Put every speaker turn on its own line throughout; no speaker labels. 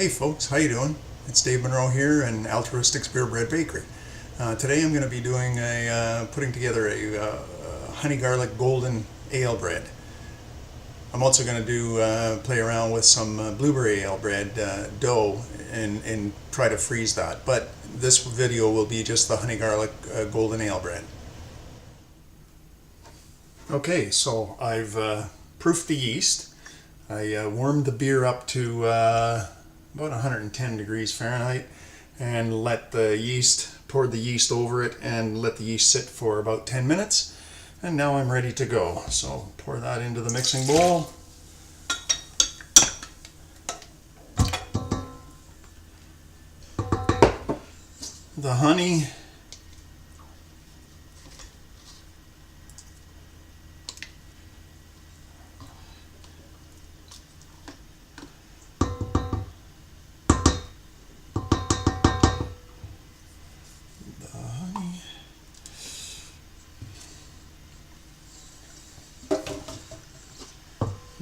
Hey folks, how you doing? It's Dave Monroe here in Truistic's Beer Bread Bakery. Today I'm going to be doing putting together a honey garlic golden ale bread. I'm also going to do play around with some blueberry ale bread dough and try to freeze that. But this video will be just the honey garlic golden ale bread. Okay, so I've proofed the yeast. I warmed the beer up to about 110 degrees Fahrenheit and let the yeast, poured the yeast over it and let the yeast sit for about 10 minutes. And now I'm ready to go. So pour that into the mixing bowl. The honey.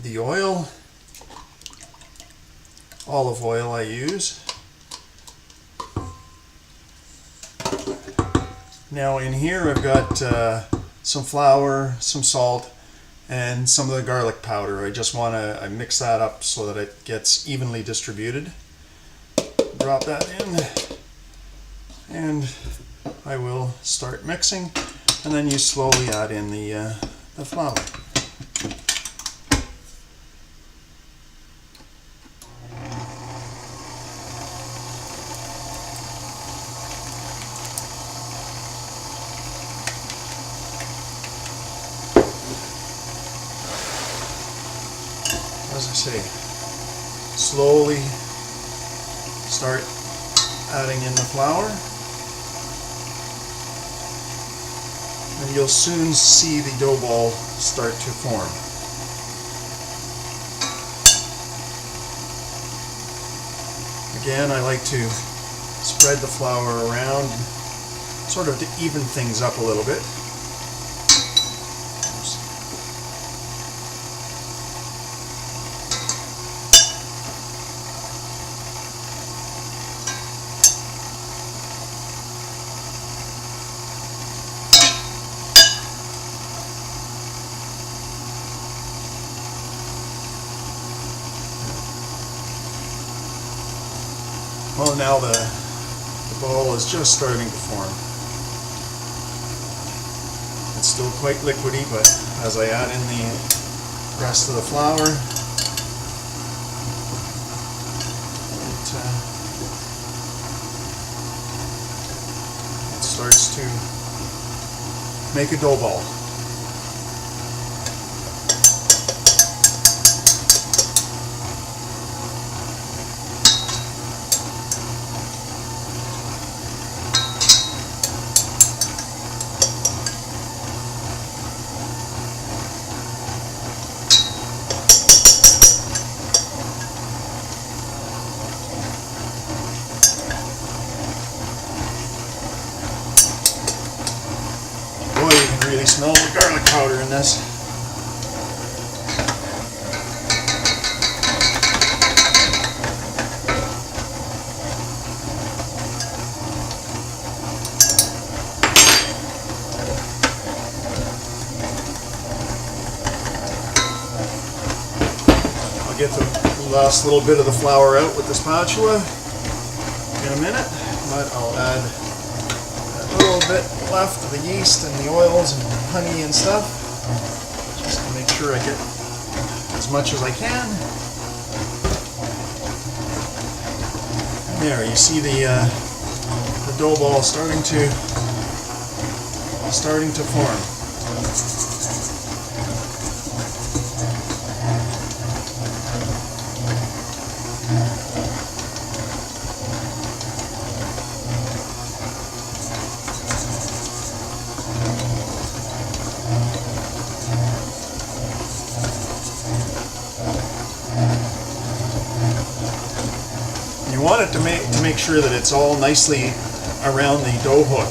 The oil, olive oil I use. Now in here I've got some flour, some salt, and some of the garlic powder. I just want to mix that up so that it gets evenly distributed. Drop that in, and I will start mixing, and then you slowly add in the flour. As I say, slowly start adding in the flour, and you'll soon see the dough ball start to form. Again, I like to spread the flour around, sort of to even things up a little bit. Well, now the ball is just starting to form. It's still quite liquidy, but as I add in the rest of the flour, it starts to make a dough ball. Boy, you can really smell the garlic powder in this. I'll get the last little bit of the flour out with the spatula in a minute, but I'll add a little bit left of the yeast and the oils and honey and stuff, just to make sure I get as much as I can. And there, you see the dough ball starting to form. You want it to make sure that it's all nicely around the dough hook,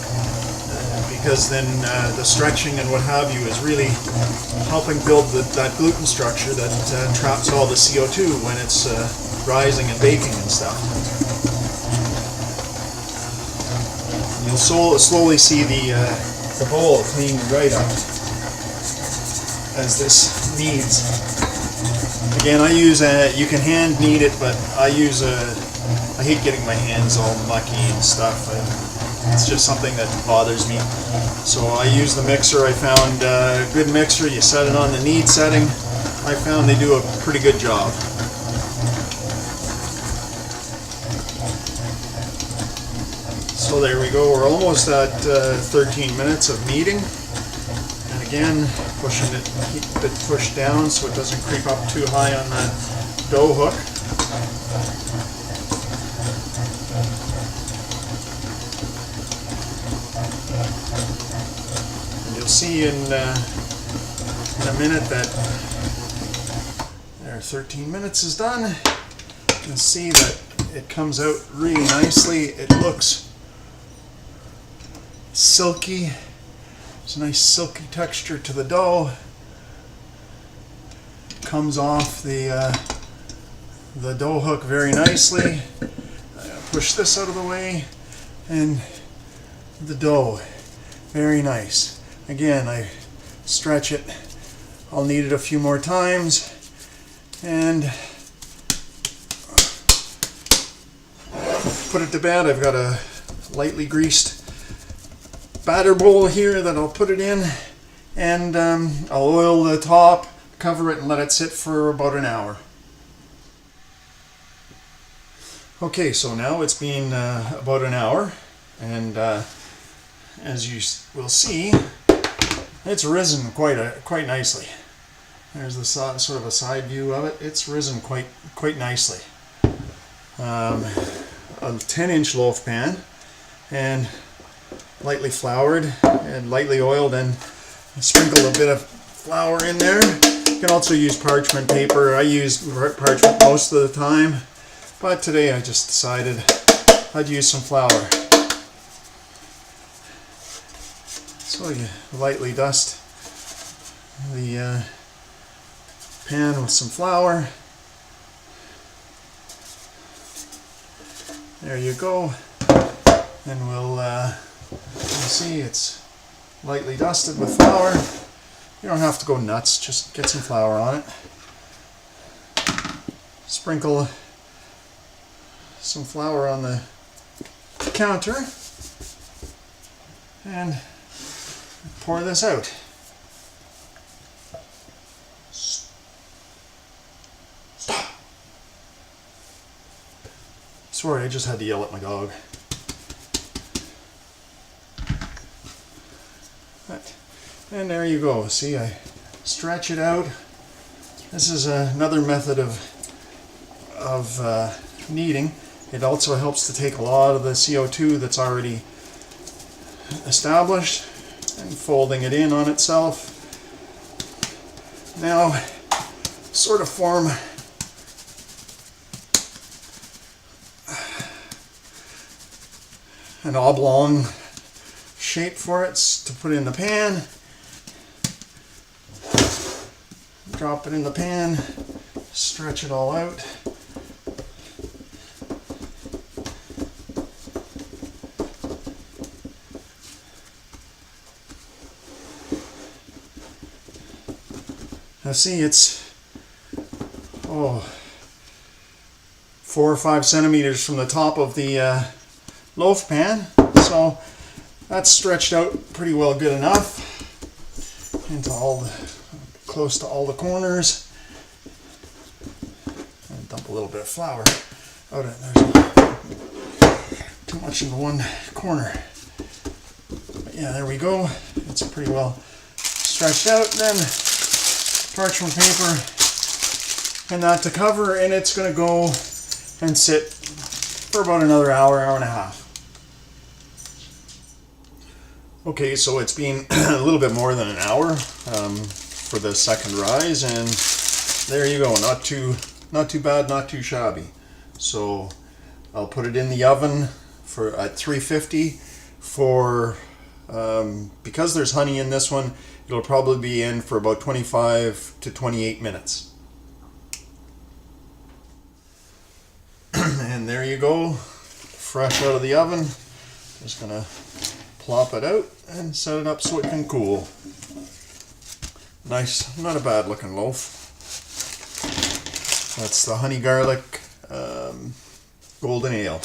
because then the stretching and what have you is really helping build that gluten structure that traps all the CO2 when it's rising and baking and stuff. You'll slowly see the bowl clean right up as this kneads. Again, I use you can hand knead it, but I hate getting my hands all mucky and stuff. It's just something that bothers me. So I use the mixer. I found a good mixer. You set it on the knead setting. I found they do a pretty good job. So there we go. We're almost at 13 minutes of kneading. And again, keep it pushed down so it doesn't creep up too high on the dough hook. And you'll see in a minute that 13 minutes is done. You can see that it comes out really nicely. It looks silky. There's a nice silky texture to the dough. Comes off the dough hook very nicely. Push this out of the way, and the dough, very nice. Again, I stretch it. I'll knead it a few more times, and put it to bed. I've got a lightly greased batter bowl here that I'll put it in, and I'll oil the top, cover it, and let it sit for about an hour. Okay, so now it's been about an hour, and as you will see, it's risen quite nicely. There's the sort of a side view of it. It's risen quite nicely. A 10-inch loaf pan, and lightly floured and lightly oiled, and sprinkle a bit of flour in there. You can also use parchment paper. I use parchment most of the time, but today I just decided I'd use some flour. So you lightly dust the pan with some flour. There you go. And we'll see it's lightly dusted with flour. You don't have to go nuts, just get some flour on it. Sprinkle some flour on the counter and pour this out. Stop! Sorry, I just had to yell at my dog. And there you go. See, I stretch it out. This is another method of kneading. It also helps to take a lot of the CO2 that's already established and folding it in on itself. Now, sort of form an oblong shape for it to put in the pan. Drop it in the pan, stretch it all out. Now see, it's 4 or 5 centimeters from the top of the loaf pan, so that's stretched out pretty well, good enough into close to all the corners. And dump a little bit of flour out of it. There's too much in the one corner. But yeah, there we go. It's pretty well stretched out. Then parchment paper and that to cover, and it's going to go and sit for about another hour, hour and a half. Okay, so it's been a little bit more than an hour for the second rise, and there you go. Not too bad, not too shabby. So I'll put it in the oven at 350 for Because there's honey in this one, it'll probably be in for about 25 to 28 minutes. And there you go, fresh out of the oven. Just gonna plop it out and set it up so it can cool. Nice, not a bad looking loaf. That's the honey garlic golden ale.